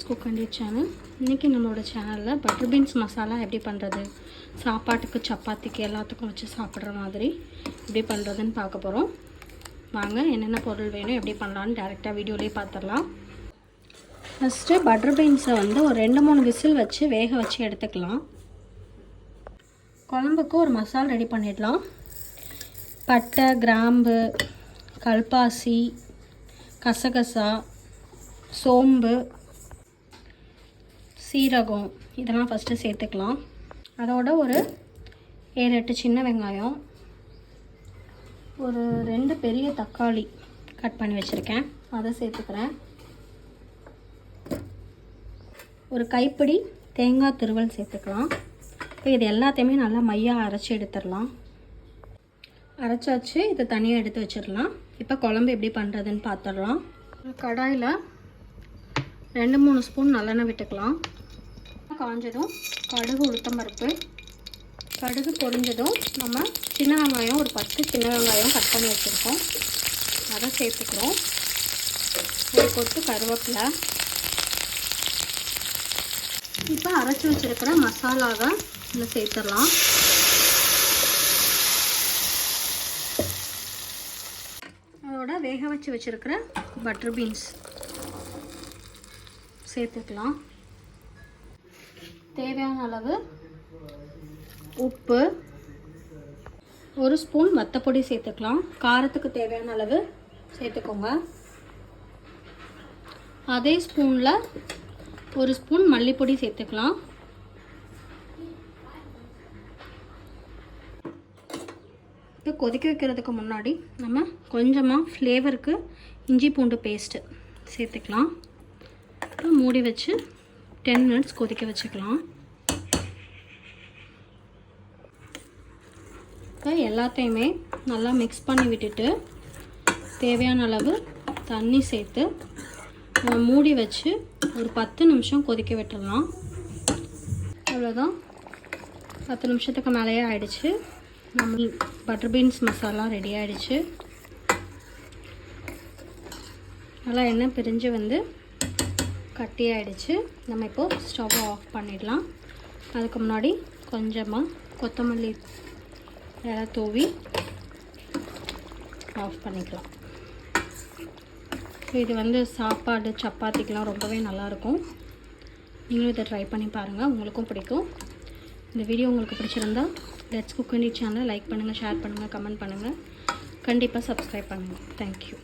Cook and eat channel. இன்றைக்கி நம்மளோட சேனலில் பட்டர் பீன்ஸ் மசாலா எப்படி பண்ணுறது, சாப்பாட்டுக்கு சப்பாத்திக்கு எல்லாத்துக்கும் வச்சு சாப்பிட்ற மாதிரி எப்படி பண்ணுறதுன்னு பார்க்க போகிறோம். வாங்க, என்னென்ன பொருள் வேணும், எப்படி பண்ணலான்னு டேரெக்டாக வீடியோலேயே பார்த்துடலாம். ஃபஸ்ட்டு பட்டர் பீன்ஸை வந்து ஒரு 2-3 விசில் வச்சு வேக வச்சு எடுத்துக்கலாம். குழம்புக்கு ஒரு மசாலா ரெடி பண்ணிடலாம். பட்டை, கிராம்பு, கல்பாசி, கசகசா, சோம்பு, சீரகம் இதெல்லாம் ஃபஸ்ட்டு சேர்த்துக்கலாம். அதோட ஒரு 7-8 சின்ன வெங்காயம், ஒரு 2 பெரிய தக்காளி கட் பண்ணி வச்சுருக்கேன், அதை சேர்த்துக்கிறேன். ஒரு கைப்பிடி தேங்காய் துருவல் சேர்த்துக்கலாம். இப்போ இது எல்லாத்தையுமே நல்லா மையாக அரைச்சி எடுத்துடலாம். அரைச்சாச்சு, இதை தனியாக எடுத்து வச்சிடலாம். இப்போ குழம்பு எப்படி பண்ணுறதுன்னு பார்த்துடலாம். கடாயில் 2-3 ஸ்பூன் நல்லெண்ணெய் விட்டுக்கலாம். காஞ்சதும் கடுகு, உளுத்தம்பருப்பு, கடுகு பொரிஞ்சதும் நம்ம சின்ன வெங்காயம் ஒரு 10 சின்ன வெங்காயம் கட் பண்ணி வச்சுருக்கோம், அதை சேர்த்துக்கிறோம். ஒரு கொத்து கருவேப்பிலை. இப்போ அரைச்சி வச்சுருக்கிற மசாலாவை இதில் சேர்த்துடலாம். அதோட வேக வச்சு வச்சுருக்கிற பட்டர் பீன்ஸ் சேர்த்துக்கலாம். தேவையான அளவு உப்பு, 1 ஸ்பூன் வத்தப்பொடி சேர்த்துக்கலாம். காரத்துக்கு தேவையான அளவு சேர்த்துக்கோங்க. அதே ஸ்பூனில் 1 ஸ்பூன் மல்லிப்பொடி சேர்த்துக்கலாம். இப்போ கொதிக்க வைக்கிறதுக்கு முன்னாடி நம்ம கொஞ்சமாக ஃப்ளேவருக்கு இஞ்சி பூண்டு பேஸ்ட்டு சேர்த்துக்கலாம். மூடி வச்சு 10 மினிட்ஸ் கொதிக்க வச்சுக்கலாம். இப்போ எல்லாத்தையுமே நல்லா மிக்ஸ் பண்ணி விட்டுட்டு தேவையான அளவு தண்ணி சேர்த்து நம்ம மூடி வச்சு ஒரு 10 நிமிஷம் கொதிக்க விட்டுடலாம். அவ்வளோதான், 10 நிமிஷத்துக்கு மேலேயே ஆயிடுச்சு. நம்ம பட்டர் பீன்ஸ் மசாலா ரெடி ஆகிடுச்சு. நல்லா எண்ணெய் பிரிஞ்சு வந்து கட்டி ஆகிடுச்சு. நம்ம இப்போது ஸ்டவ்வை ஆஃப் பண்ணிடலாம். அதுக்கு முன்னாடி கொஞ்சமாக கொத்தமல்லி இலை தூவி ஆஃப் பண்ணிக்கலாம். இது வந்து சாப்பாடு சப்பாத்திக்கெலாம் ரொம்பவே நல்லாயிருக்கும். நீங்களும் இதை ட்ரை பண்ணி பாருங்கள், உங்களுக்கும் பிடிக்கும். இந்த வீடியோ உங்களுக்கு பிடிச்சிருந்தா லெட்ஸ் குக் அண்ட் ஈட் சேனலை லைக் பண்ணுங்கள், ஷேர் பண்ணுங்கள், கமெண்ட் பண்ணுங்கள், கண்டிப்பாக சப்ஸ்கிரைப் பண்ணுங்கள். தேங்க்யூ.